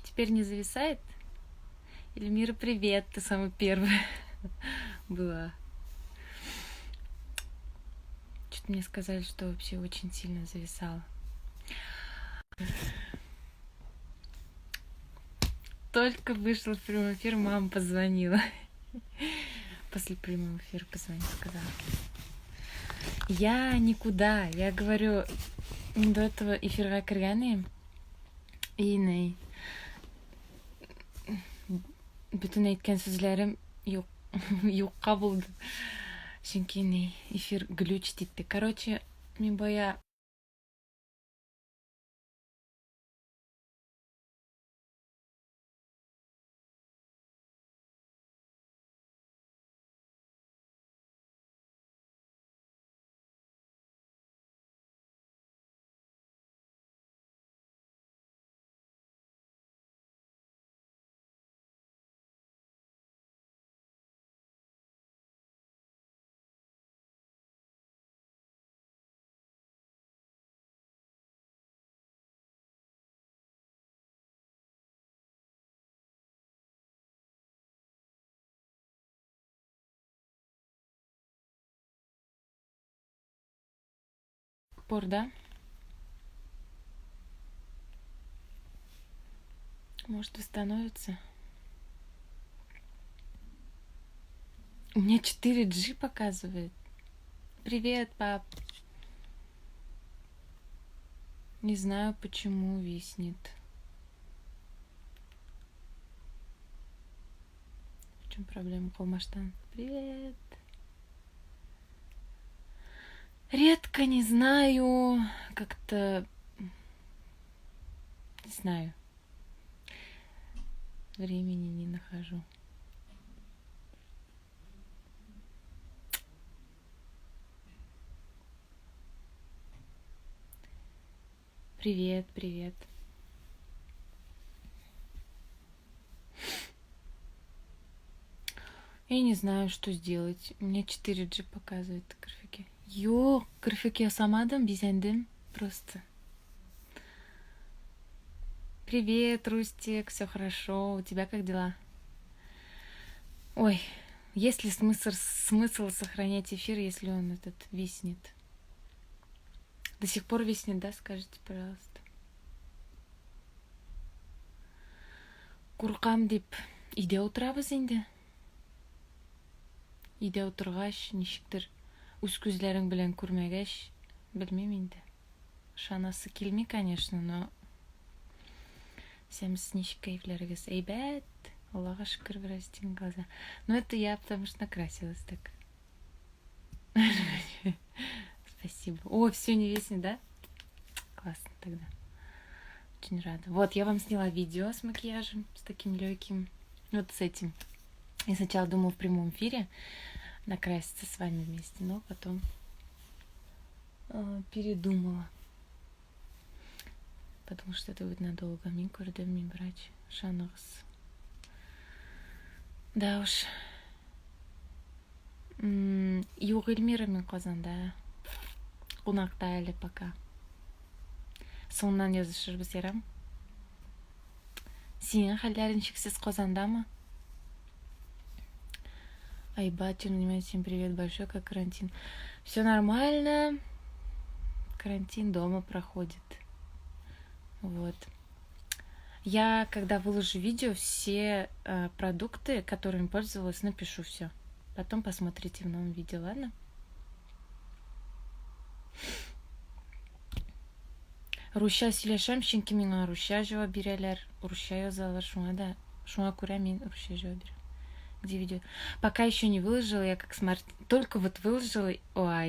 Теперь не зависает? Эльмира, привет, ты самая первая была. Что-то мне сказали, что вообще очень сильно зависала. Только вышла в прямой эфир, мама позвонила. После прямого эфира позвонила, сказала. Я никуда, я говорю, до этого эфирға кіргәне и бүтін әйткен сөзләрем юкка булды. Чөнки эфир глюч типті. Короче, мен бая порда. Может восстановится. У меня 4G показывает. Привет, пап. Не знаю, почему виснет. В чем проблема, Колмаштан? Привет. Редко, не знаю, как-то... Не знаю. Времени не нахожу. Привет, привет. Я не знаю, что сделать. У меня 4G показывает графики. Графики я сама дам, безендим. Просто. Привет, Рустик, все хорошо. У тебя как дела? Ой, есть ли смысл сохранять эфир, если он этот виснет? До сих пор виснет, да? Скажите, пожалуйста. Куркам деп үйде отырабыз енді. Үйде отырғаш, нешіктір өз көзлерің білен көрмегеш, білмеймін енді. Шанасы келмей, конечно, но сәміз нешік кайфлеріңіз әйбәт. Аллаға шүкір, біраз тен глаза. Но это я, потому что накрасилась так. Спасибо. О, все не виснет, да? Классно тогда. Очень рада. Вот, я вам сняла видео с макияжем, с таким легким. Вот с этим. Я сначала думала в прямом эфире накраситься с вами вместе, но потом передумала. Потому что это будет надолго. Мен көрдім, мен врач. Шанығыз. Да уж. Юг Эльмира мен Қазанда. Қонақта әлі пока. Соңынан жазышырбыз, ярам. Сенің хәлдерің шексіз Қазанда ма? Айбат, всем привет большой, как карантин. Все нормально. Карантин дома проходит. Вот. Я, когда выложу видео, все продукты, которыми пользовалась, напишу все. Потом посмотрите в новом видео, ладно? Руша сөйлешем, чөнки миңа руша җавап бирәләр, руша язалар, шуңа күрә мин руша җавап бирәм. Где видео? Пока еще не выложила, я как смарт... Только вот выложила,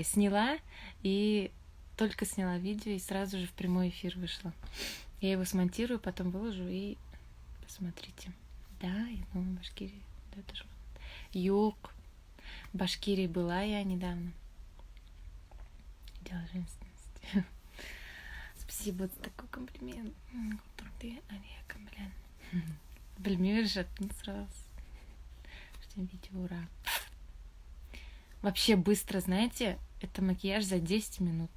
сняла, и только сняла видео, и сразу же в прямой эфир вышла. Я его смонтирую, потом выложу, и посмотрите. Да, я думаю, в Башкирии. Да, тоже. Юг. В Башкирии была я недавно. Дело женственности. Спасибо за такой комплимент. Ты, Олег, блин. Білмей жаттың сразу. Видео, ура. Вообще быстро, знаете, это макияж за 10 минут.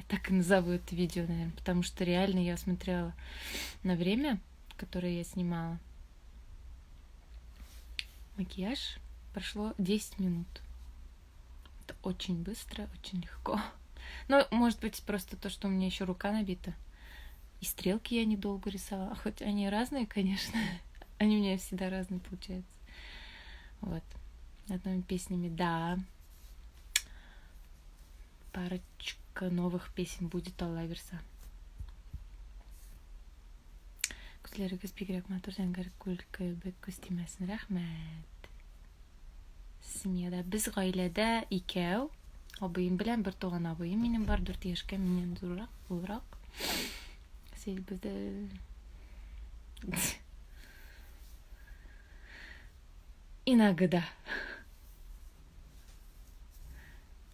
Я так и назову это видео, наверное, потому что реально я смотрела на время, которое я снимала. Макияж прошло 10 минут. Это очень быстро, очень легко. Но, может быть, просто то, что у меня еще рука набита. И стрелки я недолго рисовала. Хоть они разные, конечно. Они у меня всегда разные получаются. Вот. Над новыми песнями, да. Парочка новых песен будет Алла Верса. Күзләрегез бигрәк матур, зәңгәр күл кебек күз тимәсен. Рәхмәт. Семьяда без гаиләдә икәү. Абыем белән бер туган абыем минем бар, 4 яшькә миннән зуррак. Бездә инагыда.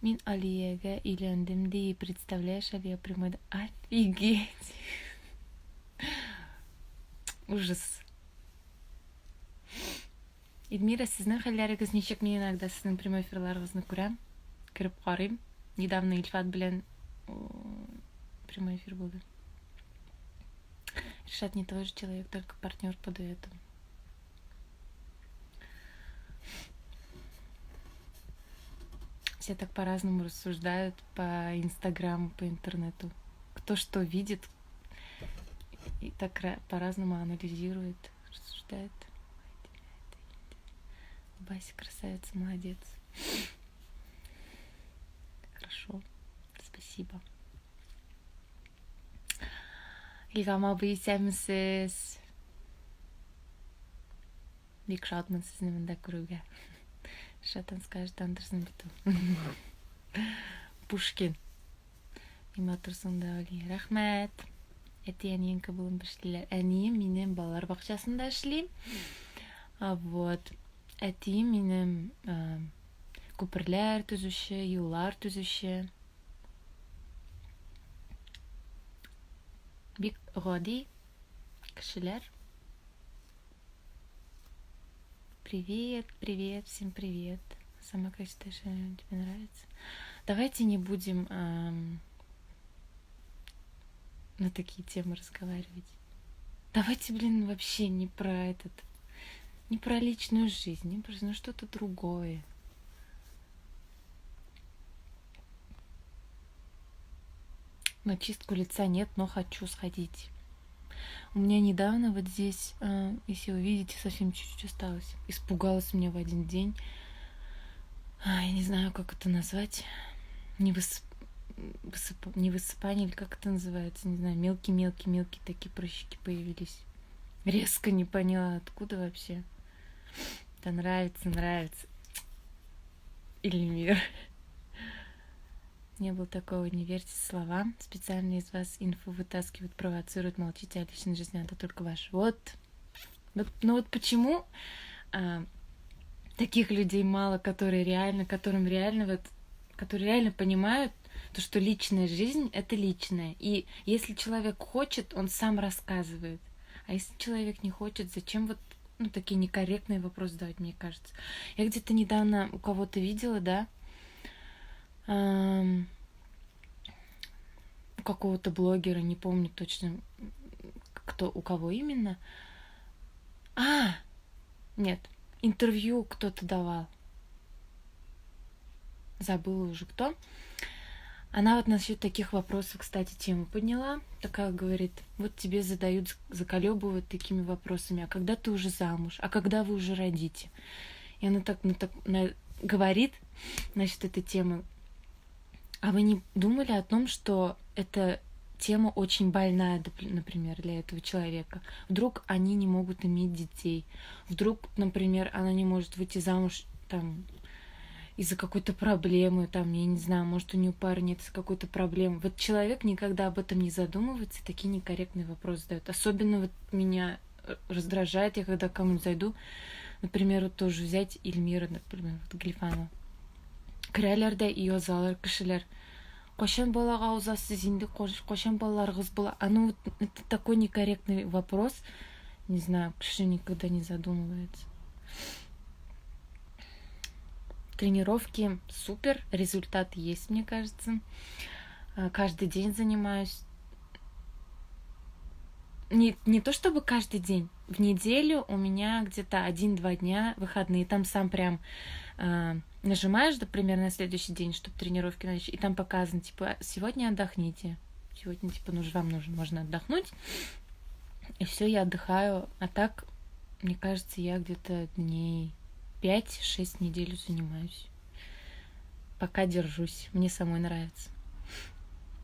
Мин Алиягә өйләндем ди, представляешь, Алия прямой. Офигеть. Ужас. Эдмира, сезнең хәлләрегез ничек? Мин иногда сезнең прямой эфирларыгызны күрәм. Кіріп қарайым. Недавно Ильфат белән прямой эфир булды. Решат не твой же человек, только партнер по дуэту. Все так по-разному рассуждают по Инстаграму, по интернету. Кто что видит, и так по-разному анализирует, рассуждает. Бася красавица, молодец. Хорошо, спасибо. Илгам абый, исәнмесез? Бик шатмын сезне монда күрүгә. Шатан скажет, Андерсон бит ул. Пушкин. Нима турсың да, Али? Рәхмәт. Әти әниең кабылын эшлиләр. Әнием минем балалар бакчасында эшли. Вот. Әти минем күперләр төзүче, юллар төзүче. Бик гади кешеләр. Привет, привет, всем привет. Сама как считаешь, тебе нравится? Давайте не будем на такие темы разговаривать. Давайте, вообще не про не про личную жизнь, не про что-то другое. На чистку лица нет, но хочу сходить. У меня недавно вот здесь, если вы видите, совсем чуть-чуть осталось. Испугалась меня в один день. Я не знаю, как это назвать. Не высыпание, или как это называется, не знаю, мелкие такие прыщики появились. Резко не поняла, откуда вообще. Да нравится. Ильмир. Не было такого, не верьте словам. Специально из вас инфу вытаскивают, провоцируют, молчите, а личной жизни это только ваш. Вот. Но вот почему таких людей мало, которые реально понимают, то, что личная жизнь — это личное. И если человек хочет, он сам рассказывает. А если человек не хочет, зачем такие некорректные вопросы задавать, мне кажется. Я где-то недавно у кого-то видела, да, у какого-то блогера, не помню точно, у кого именно. Нет, интервью кто-то давал. Забыла уже кто. Она вот насчет таких вопросов, кстати, тему подняла. Такая говорит, вот тебе заколебывают такими вопросами. А когда ты уже замуж? А когда вы уже родите? И она так говорит насчет этой темы. А вы не думали о том, что эта тема очень больная, например, для этого человека? Вдруг они не могут иметь детей. Вдруг, например, она не может выйти замуж из-за какой-то проблемы, я не знаю, может, у нее парня нет из-за какой-то проблемы. Вот человек никогда об этом не задумывается, такие некорректные вопросы задает. Особенно меня раздражает, я когда к кому-нибудь зайду, например, тоже взять Ильмира, например, Глифанова. Кірәләрдә язалар кешеләр. Кашан балага узасыз инде, кашан балаларыгыз була? Это такой некорректный вопрос. Не знаю, кеше никогда не задумывается. Тренировки супер, результат есть, мне кажется. Каждый день занимаюсь. Не то чтобы каждый день. В неделю у меня где-то 1-2 дня выходные. Там сам прям нажимаешь, например, на следующий день, чтобы тренировки начать, и там показано, типа, сегодня отдохните. Сегодня, типа, можно отдохнуть. И все, я отдыхаю. А так, мне кажется, я где-то дней 5-6 неделю занимаюсь. Пока держусь. Мне самой нравится.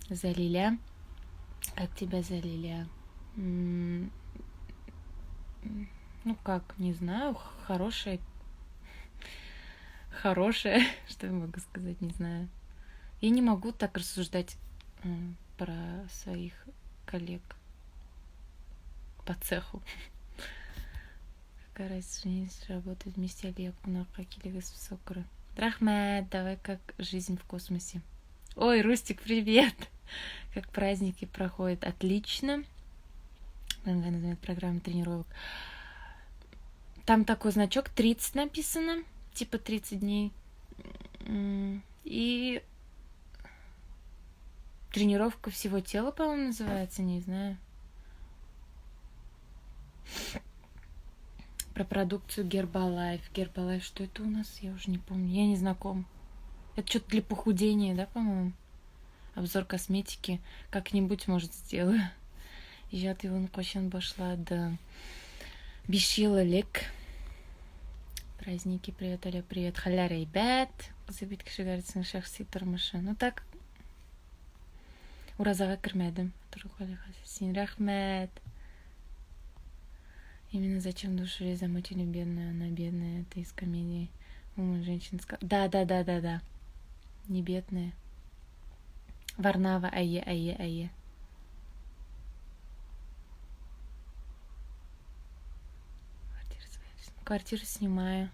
Залиля. Как тебя, Залиля? Ну как, не знаю, хорошая, что я могу сказать, не знаю. Я не могу так рассуждать про своих коллег по цеху. Какая разница, работать вместе, Олег, какие сокры. Рахмет, давай как жизнь в космосе. Ой, Рустик, привет! Как праздники проходят? Отлично. Называют программу тренировок. Там такой значок 30 написано, типа 30 дней. И тренировка всего тела, по-моему, называется, не знаю. Про продукцию Гербалайф. Гербалайф, что это у нас? Я уже не помню. Я не знаком. Это что-то для похудения, да, по-моему? Обзор косметики. Как-нибудь, может, сделаю. Ижат Иван Кощан башлады. Бишила лек. Праздники, привет, Оля, привет. Халя рейбет. Забит кішігәрісінің шәхси тұрмышы. Ну так, уразаға кірмедім. Сен рахмет. Именно зачем души замучили бедную, она бедная, это из комедии. Женщина сказала. Да. Не бедная. Варнава, ае. Квартиру снимаю.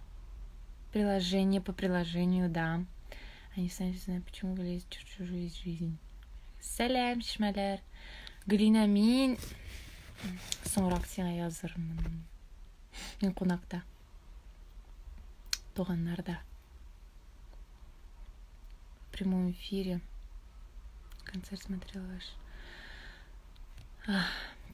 Приложение по приложению, да. Они сами не знают, почему вы лезете в чужую жизнь. Сәлем, шмәләр. Гүлина, мин соңырақ сиңа язырмын. Мен қонақта. Туғаннарда. В прямом эфире. Концерт смотрела ваш.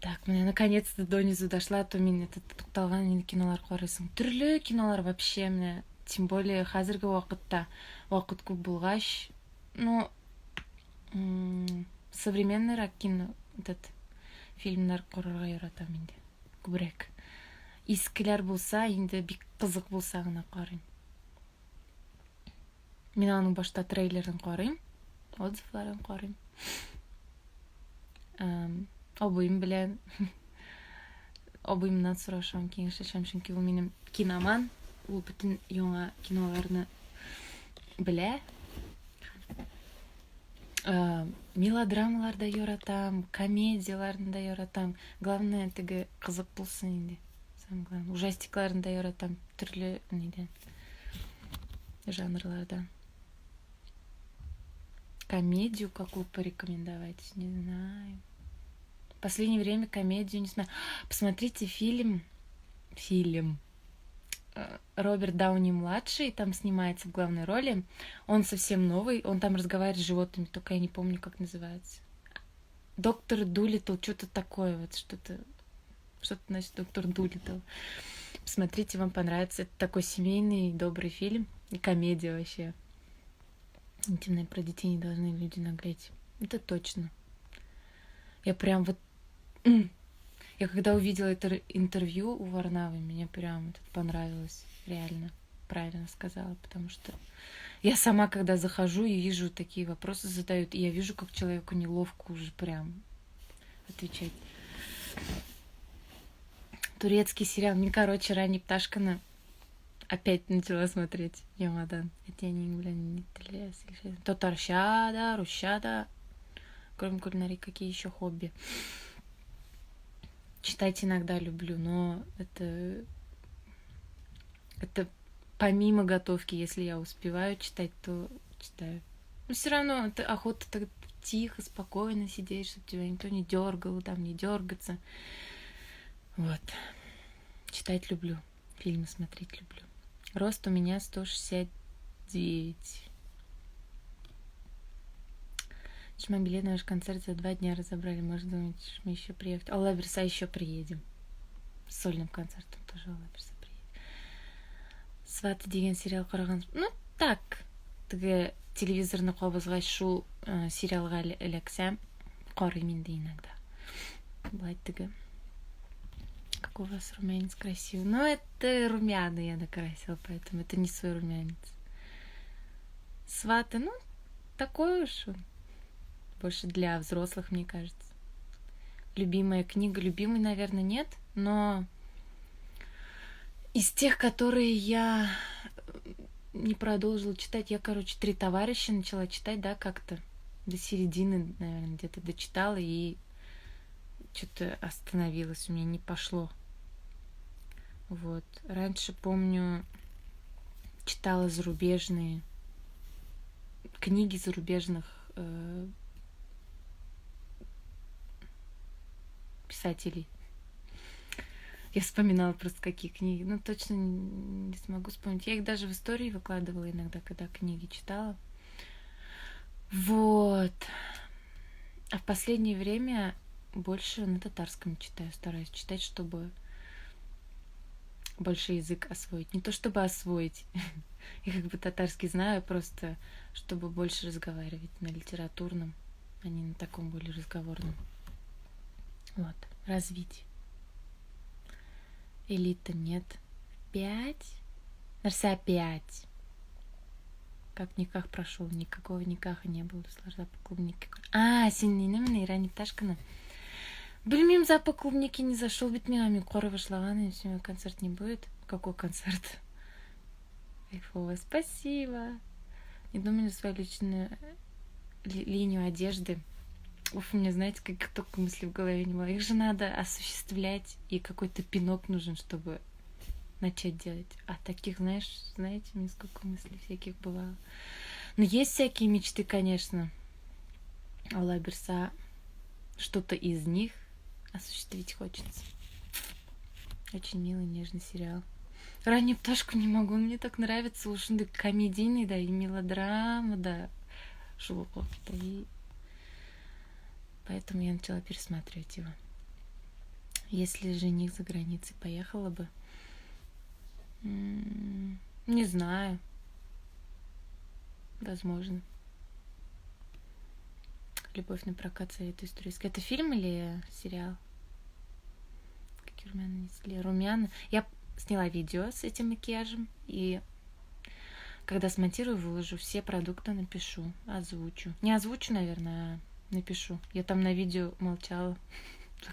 Так, мне наконец-то донизу дошла, а то мен тоқталған енді кинолар қарайсың. Түрлі кинолар вообще мне. Тем более қазіргі уақытта уақыт көп болғаш. Ну, современный кино, этот фильмдер көрерге яратам енді. Көбірек. Искілер болса, енді бик қызық болса ғана қарайм. Мен аның башта трейлерін қарайм, отзывларын қарайм. Обуым белән. Обуымнан сорашам, киңәшләшәм, чөнки ул минем киноман. Ул бүтән яңа киноларны белә. Мелодрамалар да яратам, комедияларны да яратам. Главное, теге кызык булсын инде. Самое главное, ужастикларны да яратам, төрле нидән. Жанрлардан. Комедию какую порекомендовать, не знаю. В последнее время комедию не знаю. Посмотрите фильм Роберт Дауни-младший, там снимается в главной роли. Он совсем новый, он там разговаривает с животными, только я не помню, как называется. Доктор Дулиттл, что-то такое, вот что-то значит Доктор Дулиттл. Посмотрите, вам понравится. Это такой семейный, добрый фильм. И комедия вообще. Интимное, про детей не должны люди наглеть. Это точно. Я прям вот... Я когда увидела это интервью у Варнавы, мне прям это понравилось. Реально. Правильно сказала. Потому что я сама, когда захожу и вижу такие вопросы задают, и я вижу, как человеку неловко уже прям отвечать. Турецкий сериал. Мне, короче, ранее Пташкина опять начала смотреть. Ямадан. Это я не блин, Татарщада, Русщада. Кроме кулинарии, какие еще хобби? Читать иногда люблю, но это помимо готовки, если я успеваю читать, то читаю. Но все равно это охота так тихо, спокойно сидеть, чтобы тебя никто не дергал, там не дергаться. Вот. Читать люблю, фильмы смотреть люблю. Рост у меня 169. Шма билет на ваш концерт за 2 дня разобрали. Может, думать, мы еще приехать. Алла Берса еще приедем. С сольным концертом тоже Алла Берса приедет. Сваты деген сериал қараған. Ну, так. Тігі телевизорны қобызға шул сериалға ілексем қараймын да иногда. Бывает тігі. Какой у вас румянец красивый. Ну, это румяный я накрасила, поэтому это не свой румянец. Сваты, ну, такой уж он. Больше для взрослых, мне кажется. Любимая книга. Любимой, наверное, нет, но из тех, которые я не продолжила читать, я, короче, «Три товарища» начала читать, да, как-то до середины, наверное, где-то дочитала, и что-то остановилось, у меня не пошло. Вот. Раньше, помню, читала зарубежные книги зарубежных писателей. Я вспоминала просто какие книги. Ну, точно не смогу вспомнить. Я их даже в истории выкладывала иногда, когда книги читала. Вот. А в последнее время больше на татарском читаю. Стараюсь читать, чтобы больше язык освоить. Не то чтобы освоить. Я как бы татарский знаю, просто чтобы больше разговаривать на литературном, а не на таком более разговорном. Вот. Развить. Элита нет. 5. Нарса 5. Как никах прошел, никакого никаха не было. Запах клубники. Сенің Ирани Пташкина. Білмеймін, запах клубники не зашел, ведь мен Қоры вышлаған, и все, концерт не будет. Какой концерт? Кайфово, спасибо. Не думали свою личную линию одежды. У меня, знаете, как только мысли в голове не было. Их же надо осуществлять, и какой-то пинок нужен, чтобы начать делать. А таких, знаете, мне сколько мыслей всяких бывало. Но есть всякие мечты, конечно. Алла Берса, что-то из них осуществить хочется. Очень милый, нежный сериал. «Раннюю пташку» не могу, мне так нравится. Уж он комедийный, да, и мелодрама, да. Шелухов, да, и поэтому я начала пересматривать его. Если жених за границей поехала бы, не знаю. Возможно. «Любовь на прокат» советую из турецкой. Это фильм или сериал? Какие румяна несли? Румяна. Я сняла видео с этим макияжем, и когда смонтирую, выложу, все продукты напишу, озвучу. Не озвучу, наверное, а напишу. Я там на видео молчала,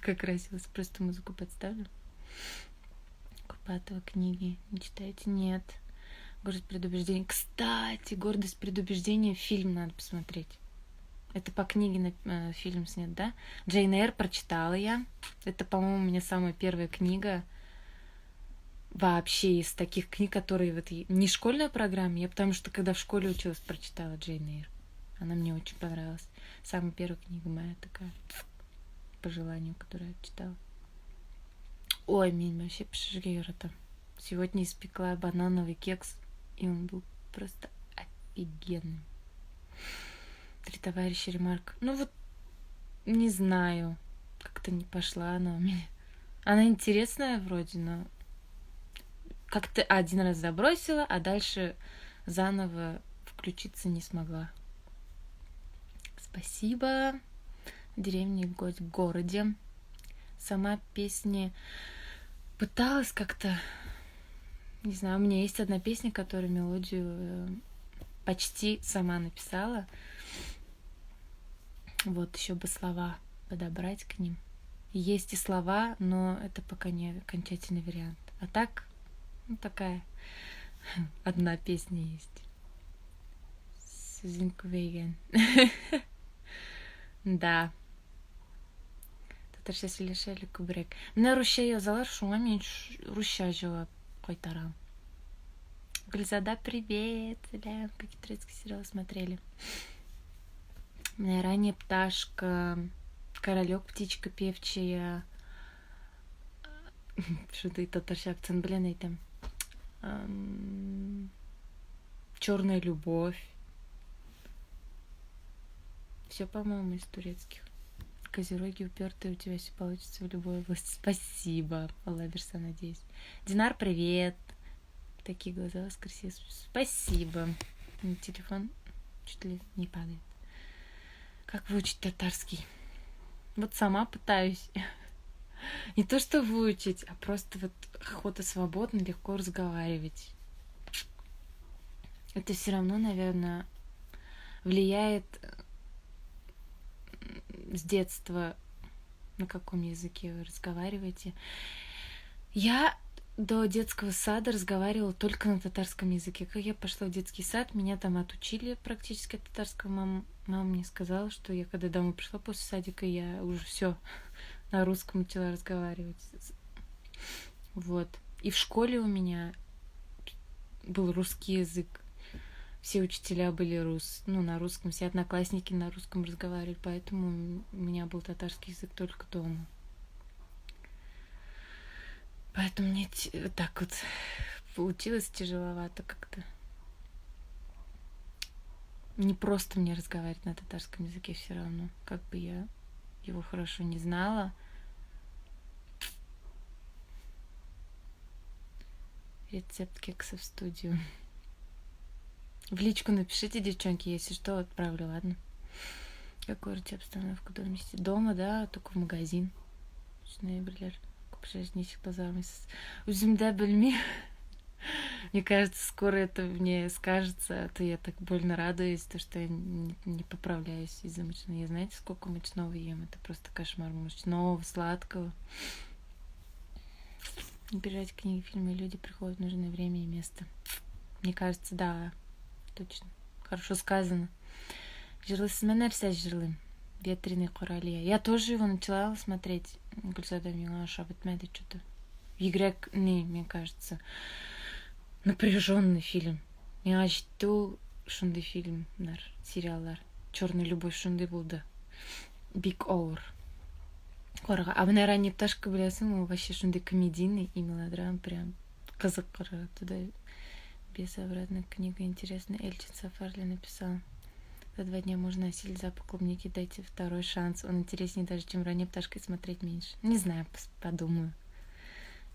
как красилась. Просто музыку подставлю. Курпатова книги не читаете? Нет. «Гордость предубеждения». Кстати, «Гордость предубеждения» фильм надо посмотреть. Это по книге фильм снят, да? Джейн Эйр прочитала я. Это, по-моему, у меня самая первая книга вообще из таких книг, которые вот не школьная программа. Я потому что, когда в школе училась, прочитала Джейн Эйр. Она мне очень понравилась. Самая первая книга моя такая, по желанию, которую я читала. Ой, меня вообще пошажгера там. Сегодня испекла банановый кекс, и он был просто офигенный. «Три товарища» ремарк. Ну вот, не знаю, как-то не пошла она у меня. Она интересная вроде, но как-то один раз забросила, а дальше заново включиться не смогла. Спасибо. «Деревня в городе». Сама песня пыталась как-то... Не знаю, у меня есть одна песня, которую мелодию почти сама написала. Вот еще бы слова подобрать к ним. Есть и слова, но это пока не окончательный вариант. А так, ну такая одна песня есть. Сюзинквейген. Да. Татарша сөйлешелі көбірек. Мына русша язалар, шуңа мен русша жауап қайтарам. Гүлзада, привет! Какие турецкие сериалы смотрели? «Ранняя пташка», «Королек, птичка певчая». Что-то и татарша акцент, блин, и там. «Черная любовь». Все, по-моему, из турецких. Козероги упертые, у тебя все получится в любой области. Спасибо, Алла Берса, надеюсь. Динар, привет. Такие глаза у вас красивые. Спасибо. Телефон чуть ли не падает. Как выучить татарский? Вот сама пытаюсь. Не то, что выучить, а просто вот охота свободно, легко разговаривать. Это все равно, наверное, влияет с детства, на каком языке вы разговариваете. Я до детского сада разговаривала только на татарском языке. Как я пошла в детский сад, меня там отучили практически от татарского. Мама мне сказала, что я когда домой пришла после садика, я уже все на русском начала разговаривать. Вот. И в школе у меня был русский язык. Все учителя были на русском, все одноклассники на русском разговаривали, поэтому у меня был татарский язык только дома. Поэтому мне так вот получилось тяжеловато как-то. Не просто мне разговаривать на татарском языке все равно, как бы я его хорошо не знала. Рецепт кекса в студию. В личку напишите, девчонки, если что, отправлю, ладно? Как в городе обстановка дома, да, только в магазин. Ноябрьлер. Ничек базармайсыз. Өзімді білмеймін. Мне кажется, скоро это мне скажется, а то я так больно радуюсь, то что я не поправляюсь из-за мучного. Я знаете, сколько мучного ем? Это просто кошмар. Мучного, сладкого. Не переживайте, книги, фильмы, люди приходят в нужное время и место. Мне кажется, да, точно. Хорошо сказано. Жырлысымен нәрсе жырлым. Ветреный Куралия. Я тоже его начала смотреть. Гүлзада меня шабытмеді что-то. Игрекный, мне кажется. Напряженный фильм. Меня жду шундай фильмдар, сериалдар. Черная любовь шундай болды. Big Over. Қораға. Абынай ранняя пташка, білесің, ол вообще шундай комедийный и мелодрам. Прям қызық қора. Туда без обратной книга интересная. Эльчин Сафарли написал. За 2 дня можно осилить запах клубники, дайте второй шанс. Он интереснее даже, чем ранее пташкой смотреть меньше. Не знаю, подумаю.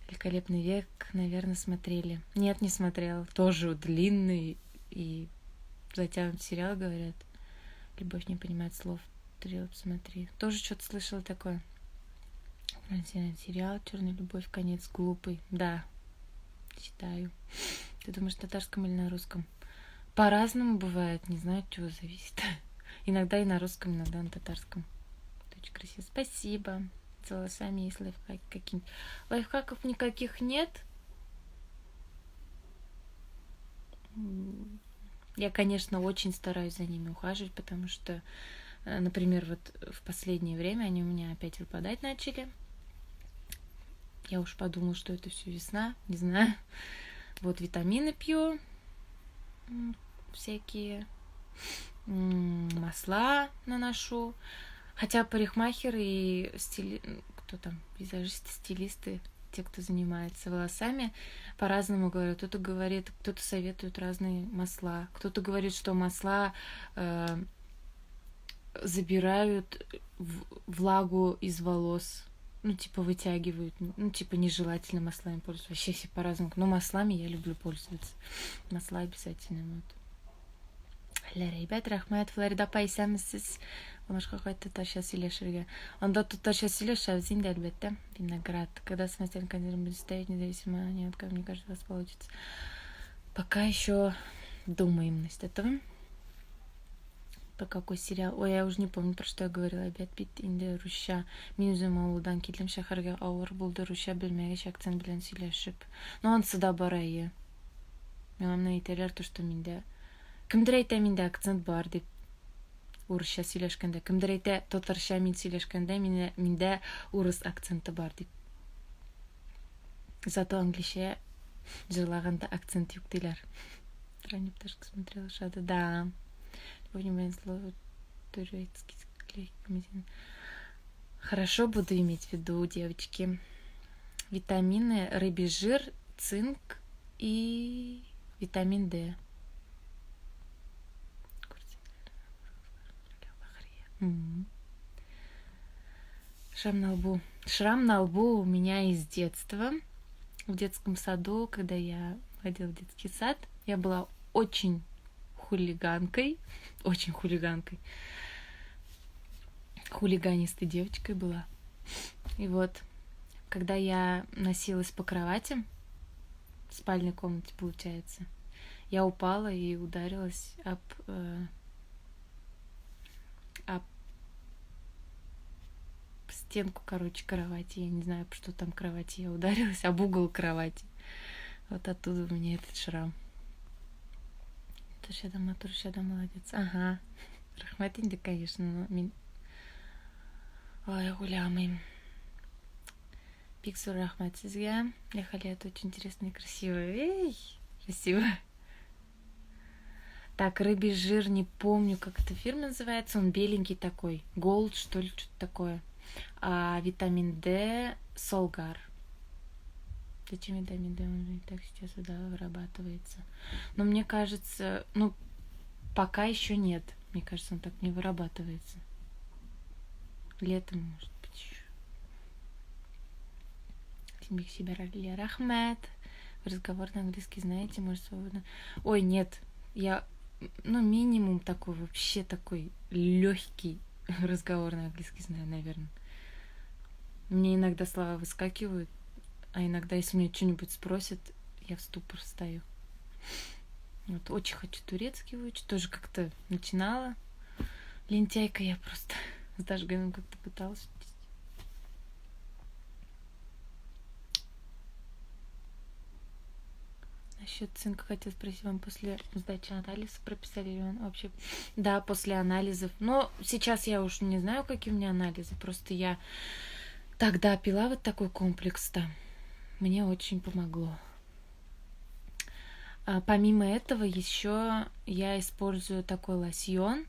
Великолепный век, наверное, смотрели. Нет, не смотрела. Тоже длинный и затянутый сериал, говорят. Любовь не понимает слов. Трилл, посмотри. Тоже что-то слышала такое. Сериал «Черная любовь», конец глупый. Да, читаю. Ты думаешь, на татарском или на русском? По-разному бывает, не знаю, от чего зависит. Иногда и на русском, иногда на татарском. Это очень красиво. Спасибо. За волосами есть лайфхаки какие-нибудь. Лайфхаков никаких нет. Я, конечно, очень стараюсь за ними ухаживать, потому что, например, вот в последнее время они у меня опять выпадать начали. Я уж подумала, что это все весна, не знаю. Вот витамины пью. Всякие масла наношу. Хотя парикмахеры и кто там, визажисты, стилисты, те, кто занимается волосами, по-разному говорят. Кто-то говорит, кто-то советует разные масла. Кто-то говорит, что масла забирают влагу из волос. Типа вытягивают. Нежелательно маслами пользоваться. Вообще все по-разному. Но маслами я люблю пользоваться. Масла обязательно. Вот. Ребят, рахмат, Флорида пайсамысыз. Башка какой-то татарша сөйлешерге. Анда татарша сөйлешабыз инде, әлбәттә. Виноград. Когда самостоятельно кондитером ставить, независимо, нет, как мне кажется, у вас получится. Пока еще думаем насчет этого. По какой сериал? Ой, я уже не помню, про что я говорила. Обед бит инде Руща. Мен үзем авылдан килдем, шәһәргә авыр булды. Руща белмәгәч акцент белән сөйләшеп. Анысы да бар әйе. Миңа әйтәләр, то что миндә. Кемдер әйтә, миндә акцент бар дип. Урысча сөйләшкәндә. Кемдер әйтә, татарча мин сөйләшкәндә, миндә урыс акценты бар дип. Зато английчә җырлаганда акцент юк диләр. Ранее пташка смотрела шада. Да. Внимание, слово турецкий склейка. Хорошо, буду иметь в виду, девочки. Витамины, рыбий жир, цинк и витамин D. Шрам на лбу. Шрам на лбу у меня из детства. В детском саду, когда я ходила в детский сад, я была очень хулиганкой. Очень хулиганкой. Хулиганистой девочкой была. И вот, когда я носилась по кровати, в спальной комнате, получается, я упала и ударилась об стенку, короче, кровати. Я не знаю, об что там кровати. Я ударилась об угол кровати. Вот оттуда у меня этот шрам. Туршада молодец. Ага. Рахматин, да, конечно. Но... Ой, гулямый. Пиксур рахмат сизге. Лехали, это очень интересно и красиво. Эй, красиво. Так, рыбий жир, не помню, как эта фирма называется. Он беленький такой. Голд, что ли, что-то такое. А витамин D Солгар. Зачем витамин D? Он же и так сейчас вырабатывается. Но мне кажется, пока еще нет. Мне кажется, он так не вырабатывается. Летом, может быть, еще. Тимбик Рахмет. Разговор на английский знаете, может, свободно. Ой, нет. Я, минимум такой, вообще такой легкий разговор на английский знаю, наверное. Мне иногда слова выскакивают, а иногда, если меня что-нибудь спросят, я в ступор встаю. Вот, очень хочу турецкий выучить. Тоже как-то начинала. Лентяйка я просто с Дашганом как-то пыталась. Насчет цинка хотела спросить, вам после сдачи анализа прописали ли он вообще? Да, после анализов. Но сейчас я уж не знаю, какие у меня анализы. Просто я тогда пила вот такой комплекс-то. Мне очень помогло. А помимо этого еще я использую такой лосьон.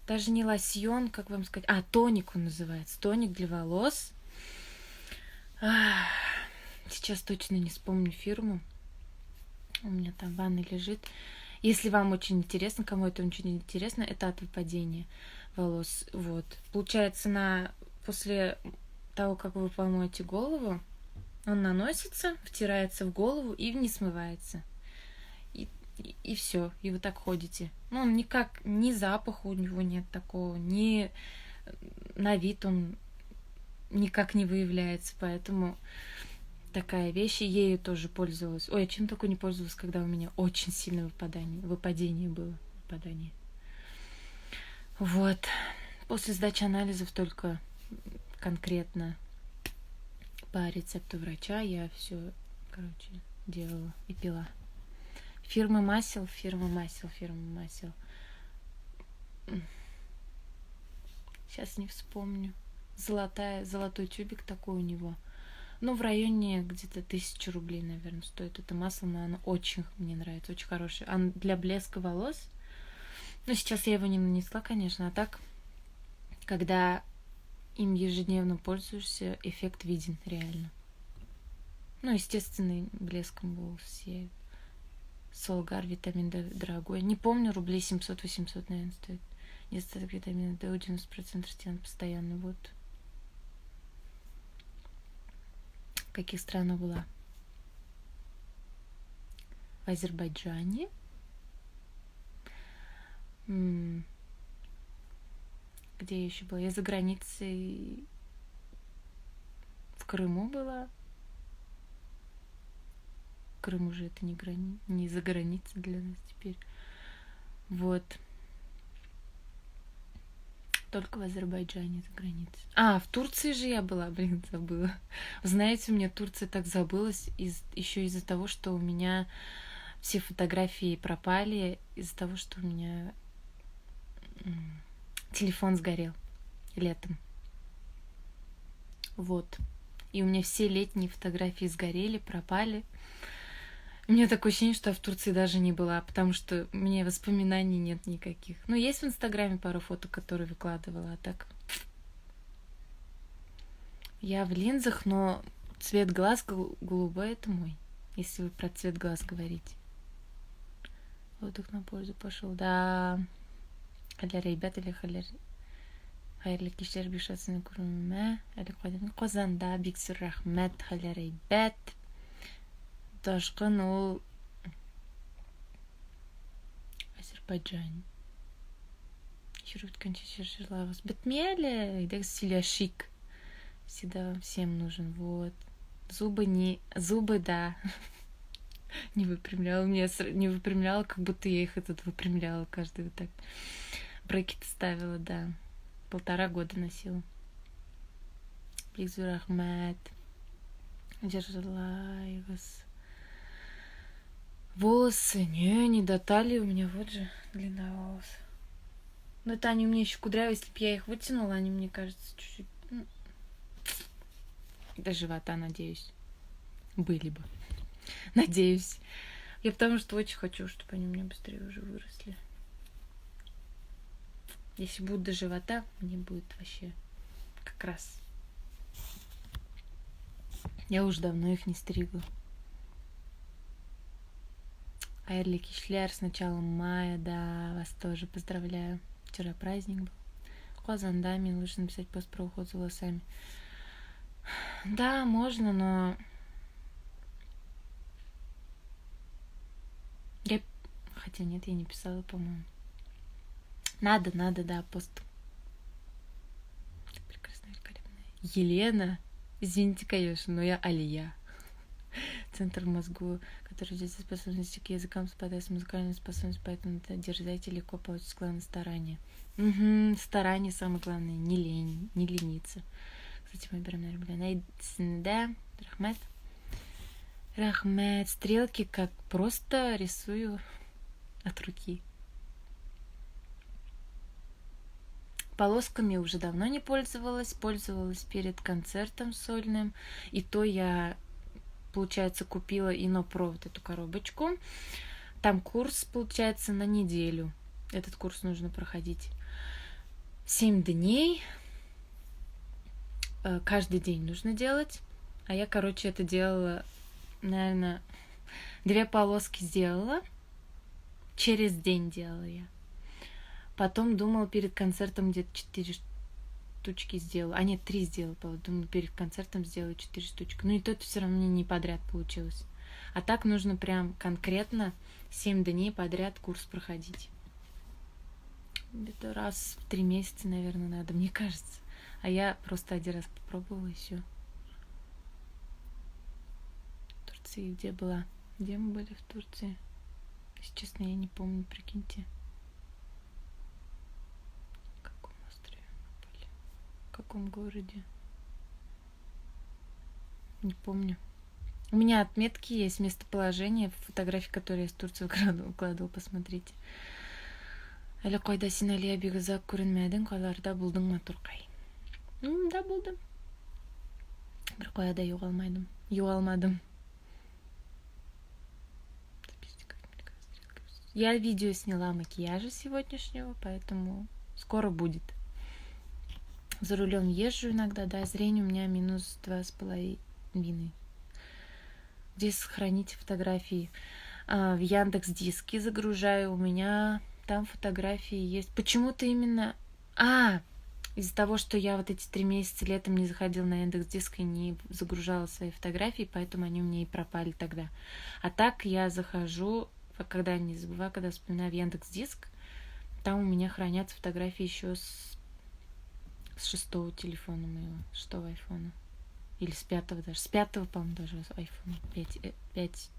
Даже не лосьон, как вам сказать, тоник он называется. Тоник для волос. Сейчас точно не вспомню фирму. У меня там в ванной лежит. Если вам очень интересно, кому это очень интересно, это от выпадения волос. Вот. Получается, после того, как вы помоете голову, он наносится, втирается в голову и не смывается. И все. И вы так ходите. Он никак, ни запаха у него нет такого, ни на вид он никак не выявляется. Поэтому такая вещь, и ею тоже пользовалась. Ой, чем только не пользовалась, когда у меня очень сильное выпадение было. Вот. После сдачи анализов только конкретно по рецепту врача я все, делала и пила. Фирма масел. Сейчас не вспомню. Золотой тюбик такой у него. В районе где-то 1000 рублей, наверное, стоит это масло, но оно очень мне нравится, очень хорошее. Для блеска волос. Сейчас я его не нанесла, конечно, а так, когда им ежедневно пользуешься, эффект виден реально. Естественный блеском волос сияет. Солгар, витамин D дорогой. Не помню, рублей 700-800, наверное, стоит. Недостаток витамина D у 90% растян постоянно. Вот. В каких странах была? В Азербайджане. Где я еще была? Я за границей. В Крыму была. Крым уже это не за границей для нас теперь. Вот. Только в Азербайджане за границей. В Турции же я была, забыла. Знаете, у меня Турция так забылась еще из-за того, что у меня все фотографии пропали, из-за того, что у меня телефон сгорел летом. Вот. И у меня все летние фотографии сгорели, пропали. У меня такое ощущение, что я в Турции даже не была, потому что у меня воспоминаний нет никаких. Есть в Инстаграме пару фото, которые выкладывала, а так... Я в линзах, но цвет глаз голубой — это мой, если вы про цвет глаз говорите. Отдых на пользу пошел, да. Халяр, ребята, или халяр... Хайырлы киштер бишасын күрүмө. Әлі қойдан Қозанда биксүр рахмет, халер әйбәт. Ташқын ол Азербайджан. Жүріп өткенше жырлағыз. Бітмелі, идек сөйлешик. Всегда вам всем нужен, вот. Зубы, да. Не выпрямляла, как будто я их выпрямляла каждый вот так. Брекеты ставила, да. 1,5 года носила. Бикзур рахмет. Держала вас. Волосы, не до талии у меня, вот же длина волос. Но это они у меня еще кудрявые, если бы я их вытянула, они, мне кажется, чуть-чуть... До живота, надеюсь. Были бы. Надеюсь. Я потому что очень хочу, чтобы они у меня быстрее уже выросли. Если будут до живота, мне будет вообще как раз. Я уже давно их не стригла. Хайырлы кишлер с началом мая, да, вас тоже поздравляю. Вчера праздник был. Қозанда, мне лучше написать пост про уход за волосами. Да, можно, но... Хотя нет, я не писала, по-моему. Надо, да, пост. Прекрасная, великолепная. Елена. Извините, конечно, но я Алия. Центр в мозгу, который идет со способности к языкам, совпадает с музыкальной способностью, поэтому дерзайте легко, получится главное старание. Старание самое главное, не лень, не лениться. Кстати, мы берем, наверное, да, Рахмет. Стрелки как просто рисую от руки. Полосками уже давно не пользовалась перед концертом сольным. И то я, получается, купила Инопро вот эту коробочку. Там курс, получается, на неделю. Этот курс нужно проходить 7 дней. Каждый день нужно делать. А я, это делала, наверное, 2 полоски сделала. Через день делала я. Потом думала перед концертом где-то 4 штучки сделала. 3 сделала. Думала, перед концертом сделаю 4 штучки. Но и то это все равно не подряд получилось. А так нужно прям конкретно 7 дней подряд курс проходить. Где-то раз в 3 месяца, наверное, надо, мне кажется. А я просто 1 раз попробовала и все. В Турции где была? Где мы были в Турции? Если честно, я не помню, прикиньте. В каком острове мы были? В каком городе? Не помню. У меня отметки есть, местоположение, фотографии, которые я из Турции укладывала, посмотрите. Әлі қойда сен Алия бигізак көрінмедің, қаларда бұлдың ма Турқай? Да, бұлдым. Бір қояда юғалмадым. Я видео сняла макияжа сегодняшнего, поэтому скоро будет. За рулем езжу иногда, да, зрение у меня минус 2,5. Где сохранить фотографии? В Яндекс.Диске загружаю, у меня там фотографии есть. Почему-то именно... Из-за того, что я вот эти 3 месяца летом не заходила на Яндекс.Диск и не загружала свои фотографии, поэтому они у меня и пропали тогда. А так я захожу, когда не забываю, когда вспоминаю в Яндекс.Диск, там у меня хранятся фотографии еще с 6-го телефона моего, 6-го айфона. Или с 5-го даже. С 5-го, по-моему, даже iPhone 5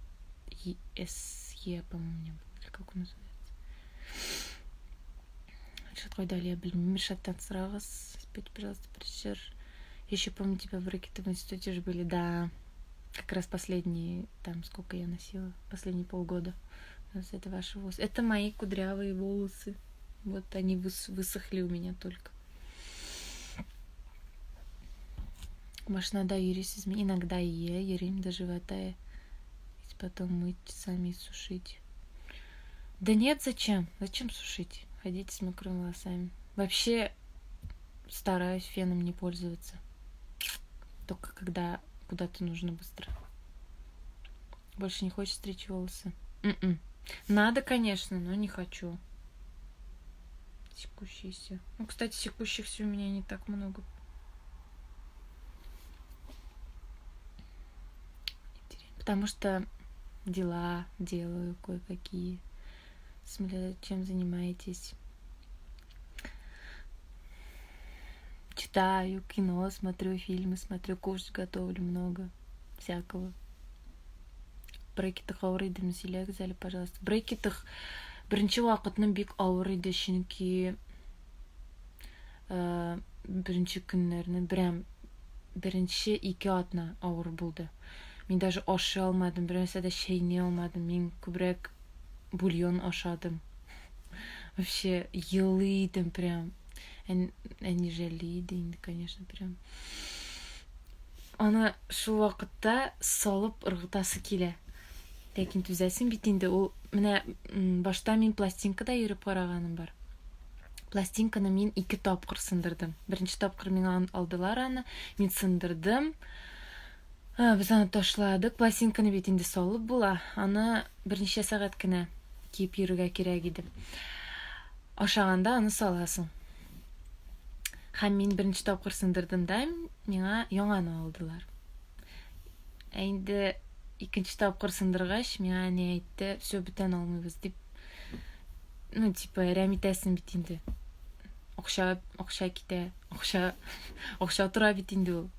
SE, по-моему, у меня был. Или как он называется? Қойда Алия білмеймін, шаттан сұрағыз. Спеть, пожалуйста, прищер. Еще помню, тебя в ракете в институте же были, да. Как раз последние, там, сколько я носила, последние полгода. Это ваши волосы. Это мои кудрявые волосы. Вот они высохли у меня только. Машинада юрис иногда ерим до живота. И потом мыть сами и сушить. Да нет, зачем? Зачем сушить? Ходите с мокрыми волосами. Вообще стараюсь феном не пользоваться. Только когда куда-то нужно быстро. Больше не хочешь стричь волосы? Надо, конечно, но не хочу. Секущиеся. Ну, кстати, секущихся у меня не так много. Потому что дела делаю кое-какие. Смотря чем занимаетесь. Читаю, кино смотрю, фильмы смотрю, кушать готовлю много всякого. Брекетах ауыр иде сөйләгез әле, пожалуйста. Брекетах беренче вакытны бик авыр иде, чөнки беренче көннәрне беренче 2 атна авыр булды. Мин даже ашый алмадым, бернәрсә дә чәйни алмадым. Мин күбрәк бульон ашадым. Вообще елый идем прям. Әни жәлли иде инде, конечно, прям. Аны шул вакытта салып ыргытасы килә. Ләкин түзәсең бит инде. Ул менә башта мин пластинкада йөреп караганым бар. Пластинканы мин 2 тапкыр сындырдым. Беренче тапкыр миңа алдылар аны, мин сындырдым. Без аны ташладык. Пластинканы бит инде салып була. Аны берничә сәгать кенә киеп йөрергә кирәк иде. Ашаганда аны саласың. Һәм мин беренче тапкыр сындырдым да, миңа яңаны алдылар. Инде икенче тапкыр сындыргач, миңа не әйтте, все бүтән алмыйбыз дип. Ну, типа, рәмитәсен бит инде. Акча китә, акча тора бит инде ул.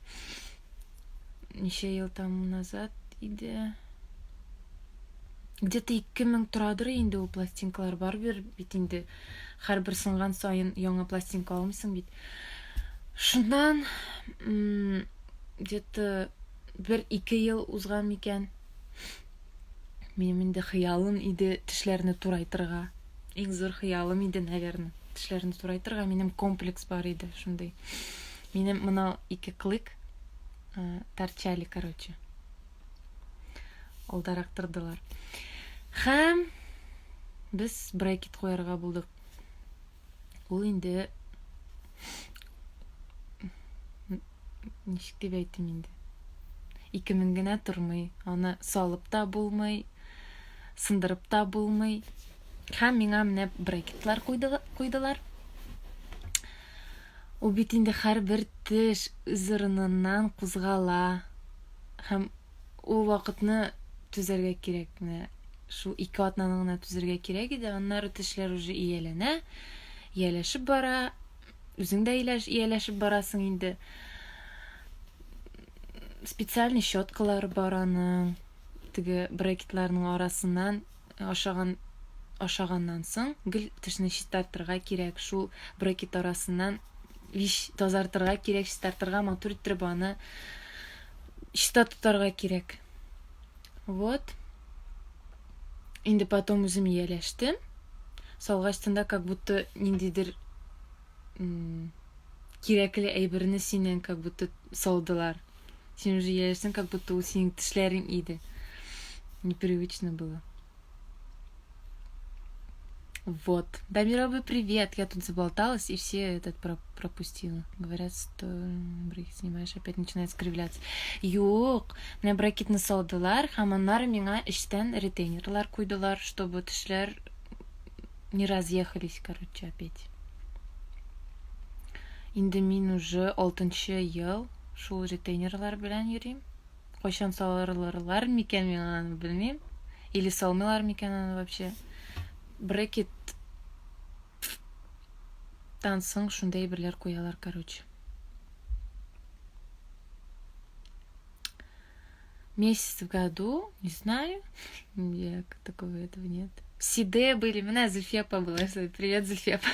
Ничә ел тому назад иде. Где-то 2000 торадыр инде ул пластинкалар бар бит инде. Һәрбер сынган сайын яңа пластинка алмыйсың бит. Шундан где-то 1-2 ел узган микән. Минем инде хыялым иде тешләрне турайтырга. Иң зур хыялым иде, наверное. Тешләрне турайтырга минем комплекс бар иде, шундый. Минем мына 2 клык торчали, короче. Алдарак тордылар. Һәм без брекет куярга булдык. Ул инде ничек дип әйтим инде. 2000 генә тормый. Аны салып та булмый, сындырып та булмый. Һәм миңа менә брекетлар куйдылар. Ул бит инде һәрбер теш үзереннән кузгала. Һәм ул вакытны түзәргә кирәк. Менә шу 2 атнаны гына түзәргә кирәк иде. Аннары тешләр уже ияләнә. Ияләшеп бара. Үзең дә ияләшеп барасың инде. Специальный щеткалар бар аның. Теге брекетларның арасыннан ашаганнан соң гел тешне чистартырга кирәк. Шул брекет арасыннан тазартырга кирәк, чистартырга, матур иттереп аны чиста тутарга кирәк. Вот. Инде потом үзем ияләштем. Салгачтында как будто ниндидер кирәкле әйберне синен как будто салдылар. Син уже ияләштең, как будто ул синең тешләрең иде. Непривычно было. Вот. Дамирова, привет. Я тут заболталась и все этот пропустила. Говорят, что брекет снимаешь, опять начинает скривляться. Юк, менә брекетны салдылар, һәм аннары миңа эчтән ретейнерлар куйдылар, чтобы тешләр не разъехались, короче, опять. Инде мин уже 6-нчы ел шул ретейнерлар белән йөрим. Кайчан салырлар микән миңа аны белмим. Или салмыйлар микән аны вообще. Брекет танцың шундай берләр куялар, короче. Месяц в году, не знаю. Такого этого нет. Сиде были, менә Зульфепа была. Привет, Зульфепа.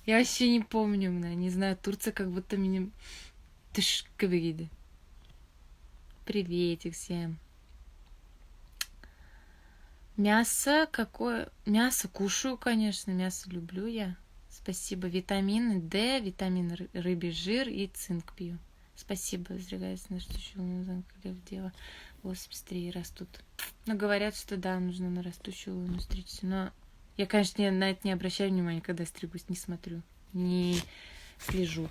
Я вообще не помню, не знаю, Турция как будто минем тыш кебек иде. Приветик всем. Мясо какое? Мясо кушаю, конечно, мясо люблю я. Спасибо. Витамины D, витамин рыбий жир и цинк пью. Спасибо, возрегается на растущую луну, в дело. Волосы быстрее растут. Но говорят, что да, нужно на растущую луну стричься. Но я, конечно, на это не обращаю внимания, когда стригусь, не смотрю, не слежу.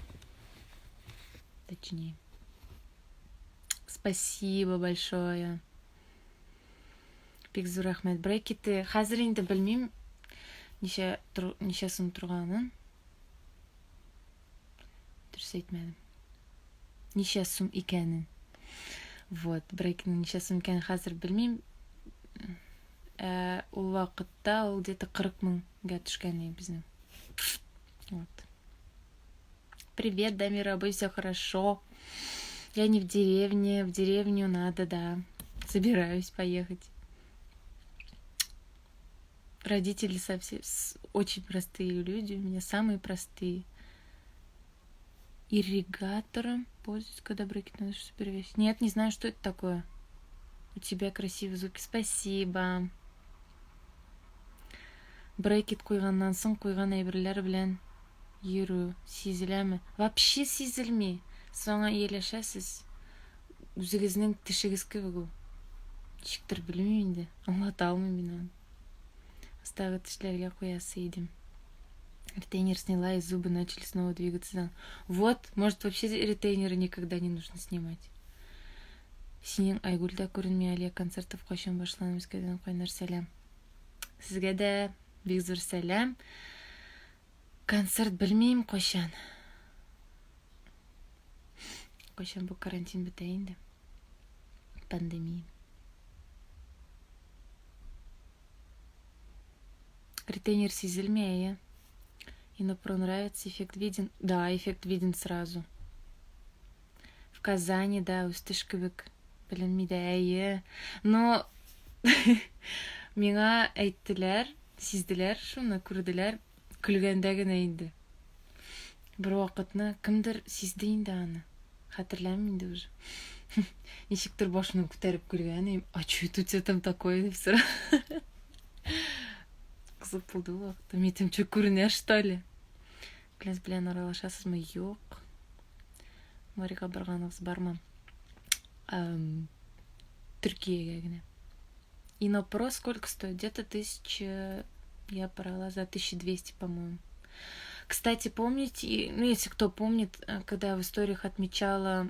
Точнее. Спасибо большое. Бик зур рахмет. Брекеты. Хәзер инде белмим. неше сум тұрғанын дұрыс айтмадым. Неше сум екенін. Вот, брейкінің неше сум екенін қазір білмеймін. Ол вақытта ол где-то 40 мыңға түшкені біздің. Вот. Привет, да, мировой, все хорошо. Я не в деревне, в деревню надо, да. Собираюсь поехать. Родители совсем очень простые люди, у меня самые простые. Ирригатором пользуюсь, когда брекет надо перевесить. Нет, не знаю, что это такое. У тебя красивые звуки, спасибо. Брекет қойғаннан соң қойған әйбірлер білән йөрү сизеләме? Вообще сизелмей. Соңа иеләшәсез. Үзегезнең тешегез кебек ул. Ничектер белмим инде. Аңлата алмыйм мин аны. Астагы тешләргә куясы идем. Ретейнер сняла, и зубы начали снова двигаться. Вот, может, вообще ретейнеры никогда не нужно снимать. Синең Айгүлдә күренмей әле концертов кайчан башланабыз кайдан кайнар сәлам. Сезгә дә бик зур сәлам. Концерт белмим кайчан. Кайчан бу карантин бетә инде. Пандемия. Ретейнер сизелмәй. Инопро нравится, эффект виден. Да, эффект виден сразу. В Казани, да, үстеш кебек. Беленми дә әйе. Но миңа әйттеләр, сизделәр, шуны күрделәр, көлгәндә генә инде. Бер вакытны кемдер сизде инде аны. Хәтерләмим инде уже. Ничектер башымны күтәреп көлгән, а что это у тебя там такое дип сора. Кызык булды ул вакытта. Мен что күренә, что ли? Клес белән аралашасызмы? Юк. Марига барганыбыз бармы? Төркиягә генә. Инопро сколько стоит? Где-то 1000, я брала за 1200, по-моему. Кстати, помните, ну если кто помнит, когда я в историях отмечала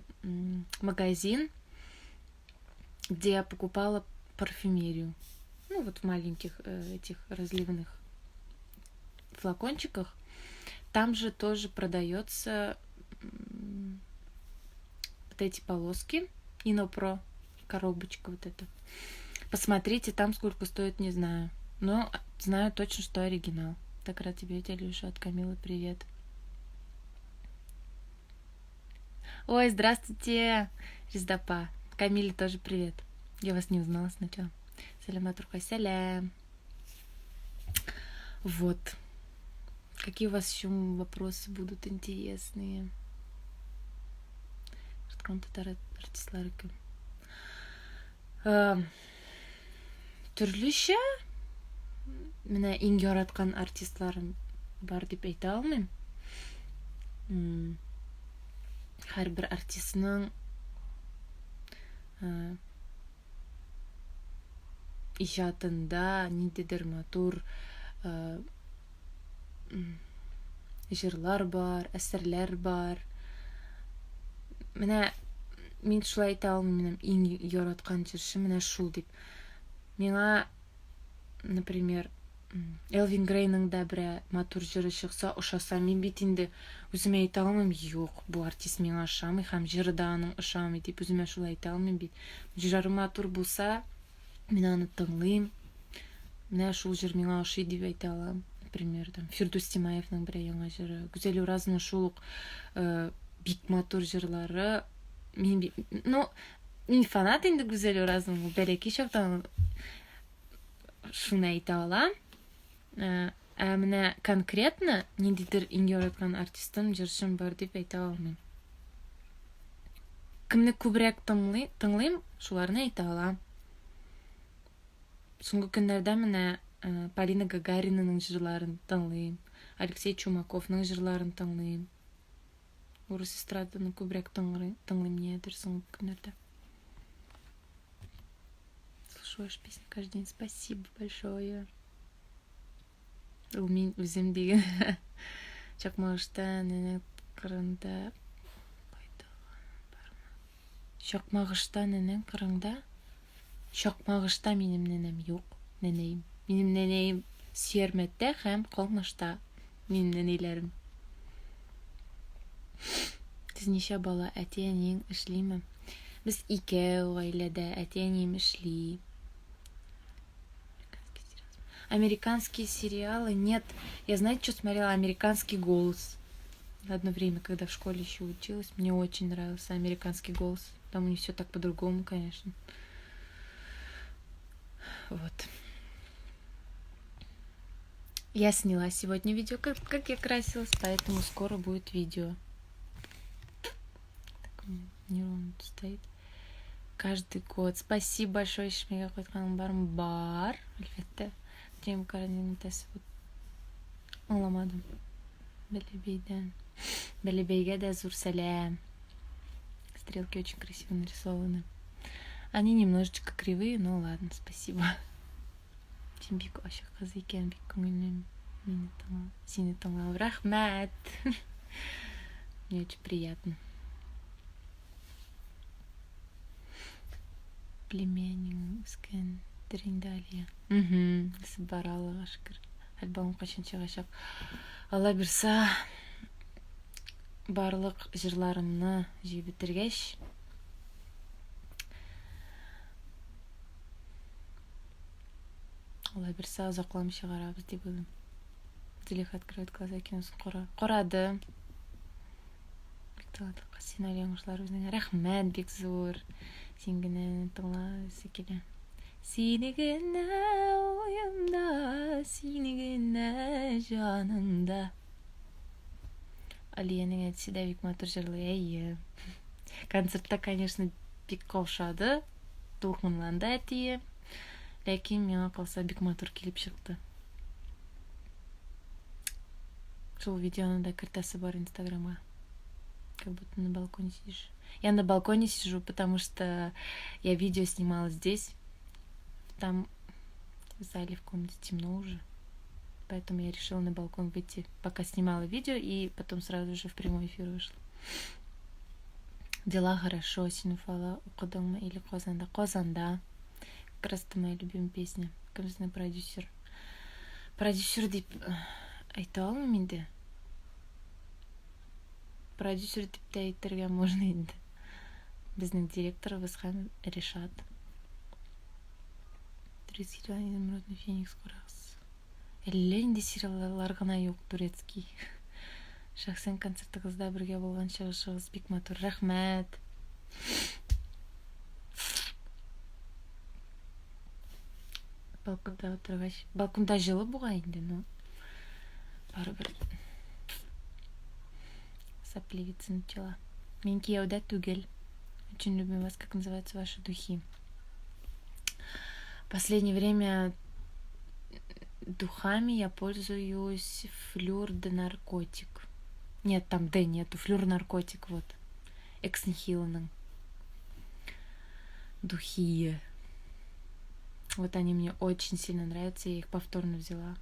магазин, где я покупала парфюмерию. Ну вот в маленьких этих разливных флакончиках. Там же тоже продается вот эти полоски. Инопро, коробочка вот эта. Посмотрите, там сколько стоит, не знаю. Но знаю точно, что оригинал. Так рад тебе, Илюша, от Камилы привет. Ой, здравствуйте, Рездапа. Камиле тоже привет. Я вас не узнала сначала. Салямат рухай салям. Вот. Какие у вас еще вопросы будут интересные? Түрліше менә иң яраткан артистларым бар дип әйтә алмыйм. Һәрбер артистның ижадында ниндидер матур җырлар бар, әсәрләр бар. Менә мин шулай әйтә алмыйм, иң яраткан җырчы менә шул дип. Миңа, например, Элвин Грейның да бер матур җыры чыкса, ошаса, мин бит инде үземә әйтә алмыйм, юк, бу артист миңа ошамый һәм җыры да аның ошамый дип үземә шулай әйтә алмыйм бит. Җыры матур булса, мин аны тыңлыйм. Менә шул җыр миңа ошый дип әйтә алам. Например, там Фирдус Тимаевның бер яңа җыры, Гүзәл Уразның шул ук бик матур җырлары. Мин фанат инде Гүзәл Уразның, бәләкәй чактан шуны әйтә алам. Менә конкретно ниндидер иң яраткан артистым, җырчым бар дип әйтә алмыйм. Кемне күбрәк тыңлыйм, шуларны әйтә алам. Соңгы көннәрдә менә Полина Гагаринаның җырларын тыңлыйм, Алексей Чумаковның җырларын тыңлыйм. Урыс эстраданы күбрәк тыңлыйм ниядер соңгы көннәрдә. Слушаю ваши песни каждый день. Спасибо большое. Ул мин үзем диген. Чакмагышта нәнә кырында Чакмагышта нәнә кырында. Чакмагышта минем нәнәм юк. Нәнәем. Минем нәнәем Сүйерметте һәм кылмышта. Минем ниләрем. Сез ничә бала, әти-әниең эшлиме? Без икәү гаиләдә, әти-әнием эшли. Американские сериалы? Нет. Я, знаете, что смотрела? «Американский голос». Одно время, когда в школе еще училась, мне очень нравился «Американский голос». Там у них все так по-другому, конечно. Вот. Я сняла сегодня видео, как я красилась, поэтому скоро будет видео. Так, нейрон стоит. Каждый год. Спасибо большое, Шмега Котханбарм бар. Әлбәттә. Тем каранин тәсбут. Аңламадым. Бәлебейдән. Бәлебейгә дә зур сәлам. Стрелки очень красиво нарисованы. Они немножечко кривые, но ладно, спасибо. Бик ашык кыз икән, бик күңелем сине тыңлау. Рәхмәт. Мне очень приятно. Племянник үскән Триндалия. Бар, Аллага шөкер. Альбом качан чыгачак? Алла бирса, барлык җырларымны җыеп бетергәч, Алла бирса, озакламый чыгарабыз дип уйлыйм. Зөлейха открывает глаза киносын карады. Бик талантлы сценарий яңгышлар үзенә. Рәхмәт, бик зур. Син генә тыңласы килә. Сине генә уемда, сине генә җанымда. Алиянең әтисе дә бик матур җырлый. Концертта, конечно, бик каушады. Дулкынланды әтие. Ләкин миңа калса бик матур килеп чыкты. Шул видеоны да кертәсе бар Инстаграмга. Как будто на балконе сидишь. Я на балконе сижу, потому что я видео снимала здесь. Там в зале, в комнате темно уже. Поэтому я решила на балкон выйти, пока снимала видео, и потом сразу же в прямой эфир вышла. Дела хорошо, Синуфала, укыдыңмы или Казанда? Казанда. Как раз это моя любимая песня. Кымсызның продюсер. Продюсер дип айта алмыйм инде. Продюсер дип тә әйтергә можно инде. Безнең директорыбыз һәм Решат. 30 изумрудный феникс курагыз. Әллә инде сериаллар гына юк турецкий. Шәхсән концертыгызда бергә булган чыгышыгыз бик матур. Рәхмәт. Балконда утыргач, балконда жылы бугай инде, но барыбер сопливица начала. Мин кияүдә түгел. Очень любим вас, как называются ваши духи. В последнее время духами я пользуюсь Флюр де Наркотик. Нет, там Д нету. Флюр Наркотик, вот. Экс Нихиланың духи. Вот они мне очень сильно нравятся. Я их повторно взяла.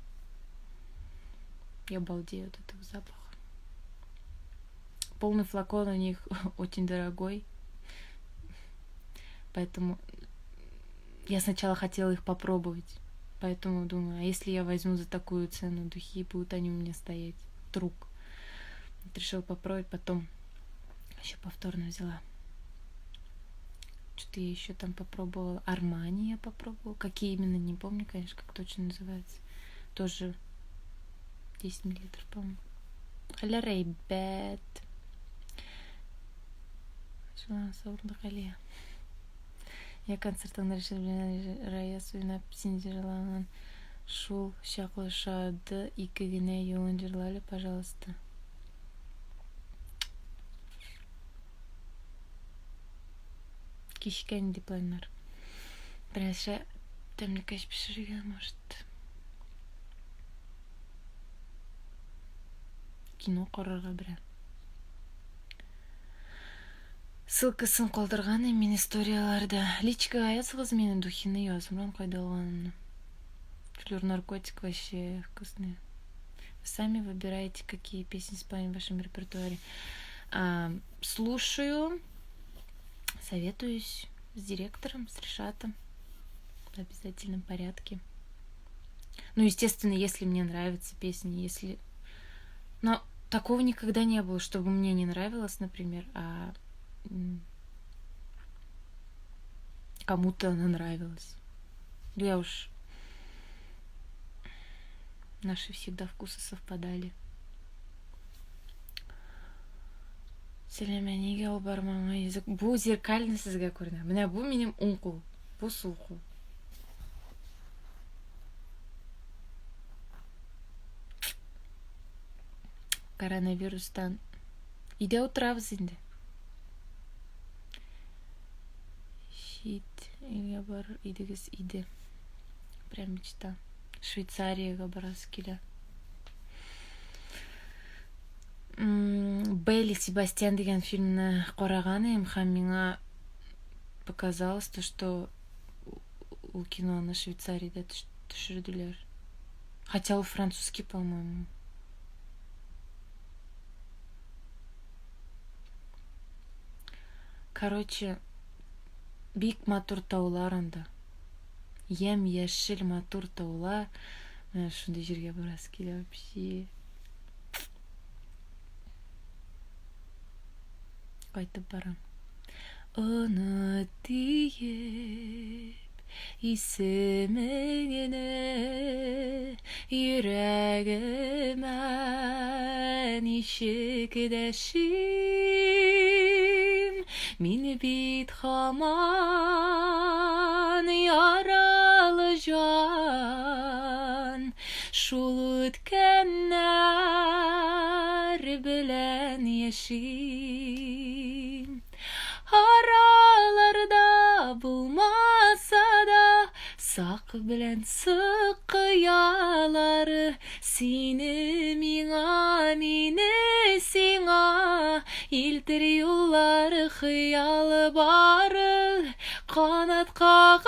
Я балдею от этого запаха. Полный флакон у них очень дорогой. Поэтому я сначала хотела их попробовать. Поэтому думаю, а если я возьму за такую цену духи, будут они у меня стоять друг. Вот решила попробовать, потом еще повторно взяла. Что-то я еще там попробовала. Армани я попробовала. Какие именно, не помню, конечно, как точно называется. Тоже 10 миллилитров, по-моему. Халя рейбет. Я концерттан Рая суйнап син жырлаган шул шаклашады. Ике генә юлын жырлали, пожалуйста. Кичкән дипломнар. Берәшә тәмлекәч пешерергә, может. Кино карарга берәр. Ссылкасын калдырган мен историяларда. Личкага языгыз менин духины язымран кайда алганымны. Флюр Наркотик вообще вкусные. Вы сами выбираете, какие песни спать в вашем репертуаре. Слушаю. Советуюсь с директором, с Решатом в обязательном порядке. Ну, естественно, если мне нравятся песни, если... Но такого никогда не было, чтобы мне не нравилось, например, а кому-то она нравилась. Я уж... Наши всегда вкусы совпадали. Селеменеге ол бармаңа езік. Бұл зеркально сізге көрінеді. Міне бұл менің ұңқыл. Бұл сұлқыл. Коронавирустан үйде отырамыз енді. Шит, үйге бар, үйдегіз үйде. Прям мечта. Швейцарияға барасы келе. Белли Себастьян деген фильмні қараған едім, һәм миңа показалось, что у кино на Швейцарияда түшірділер. Хотя у французский, по-моему. Короче, бик матур таулар анда. Ем яшел матур таулар. Мен шундай жерге барасы келе вообще. Қайтып барам. Оны тиіп, исіміңені жүрегіме нешік дәшім. Мені бит хаман яралы жан, шул өткеннәр белән яшим. Aralarda bulmasa da sak bilen sık kıyaları seni mina mini sina iltir yolları hıyal barı kanat kağıp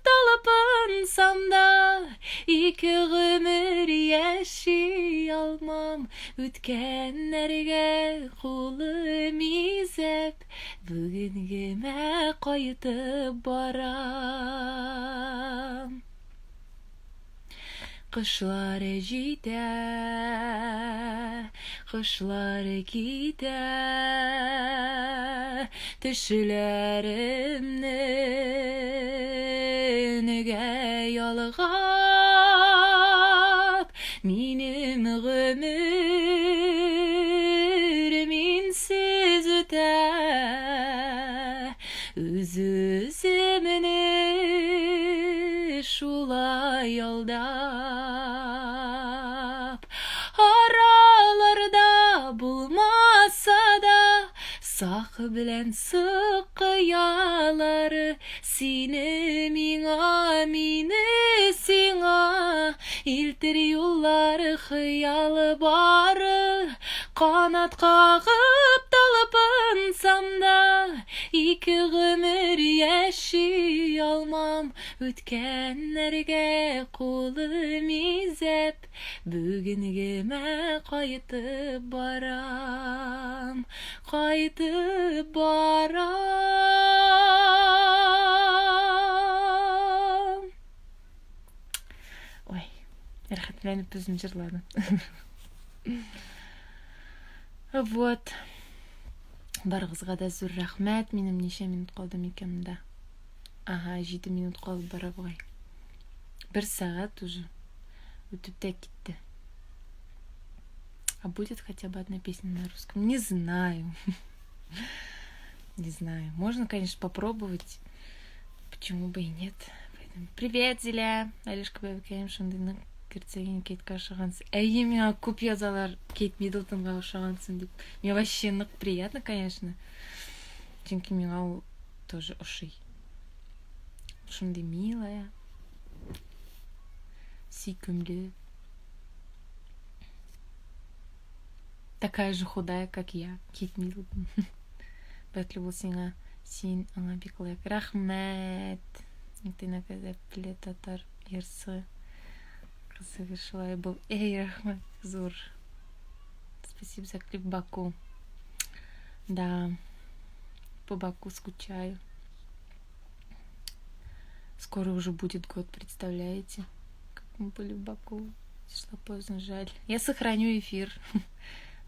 dalıp ınsam da iki ömür yaşay almam ötkenlerge kulum izep Бүгінгіме қайтып барам. Қышлары жейді, қышлары кейді, түшілерімнің үгәй алғап, менің ғөмір менсіз өтә. Özümünü şulay aldap Aralarda bulmasa da Sak bilen sık kıyaları Seni mina mini sina İltir yolları hıyal barı Kanat kağıp dalıp ınsam da İki ömür yaşay almam Ötkenlerge kolum izep Bugüngüme kayıtıp baram Kayıtıp baram Ой, рахатланып өзім жырладым. Вот. Барғызға да зор рахмет. Менің неше минут қалды екен мұнда? Ага, 7 минут қалды бара бұғай. 1 сағат уже өтіп те кетті. А будет хотя бы одна песня на русском? Не знаю. Не знаю. Можно, конечно, попробовать. Почему бы и нет? Привет, Зиля. Алишка бәбікәйім шындайны кіртсеген кетка ұшағансың. Әйе, мен көп язалар Кейт Миддлтонға ұшағансың деп. Мне вообще нық приятно, конечно. Чөнки миңа ол тоже ошый. Шындай милая. Сүйкімлі. Такая же худая, как я. Кейт Миддлтон. Бәтлі бол сеңа. Сен аңа бекілек. Рахмет. Тына казап біле татар ерсі қызығы шылай бұл. Эй, рахмет, зор. Спасибо за клип Баку. Да, по Баку скучаю. Скоро уже будет год, представляете? Как Мы были в Баку. Шла поздно, жаль. Я сохраню эфир.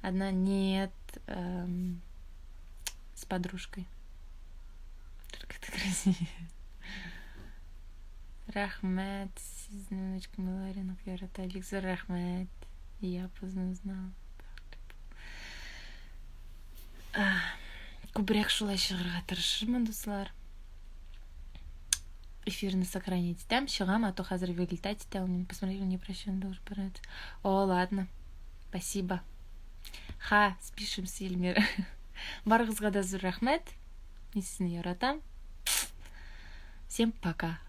Одна нет. С подружкой. Только это красиво. Рахмет. Сизночка Маларина Кьярата. Виктор Рахмет. Я поздно узнала. Күбірек шулай шығырға тырышырмын, достар. Эфирны сохранить. Там шығам, а то хазір вылетать ете алмаймын. Посмотри, не прощен должен понравиться. О, ладно. Спасибо. Спишемся, Эльмира. Барыңызға да зор рахмет. Мен сізді яратам. Всем пока.